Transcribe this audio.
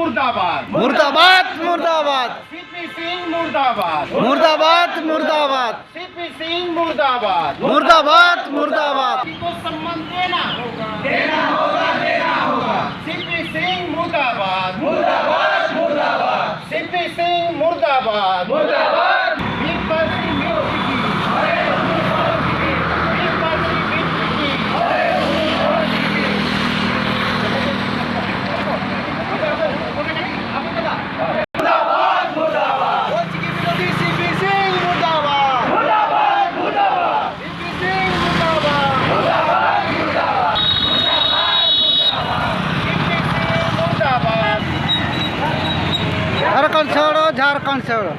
मुर्दाबाद मुर्दाबाद मुर्दाबाद सीपी सिंह मुर्दाबाद मुर्दाबाद मुर्दाबाद सीपी सिंह मुर्दाबाद मुर्दाबाद मुर्दाबाद को सम्मान देना होगा सीपी सिंह मुर्दाबाद मुर्दाबाद मुर्दाबाद सीपी सिंह मुर्दाबाद मुर्दाबाद झारखंड छोड़ो झारखंड छोड़ो।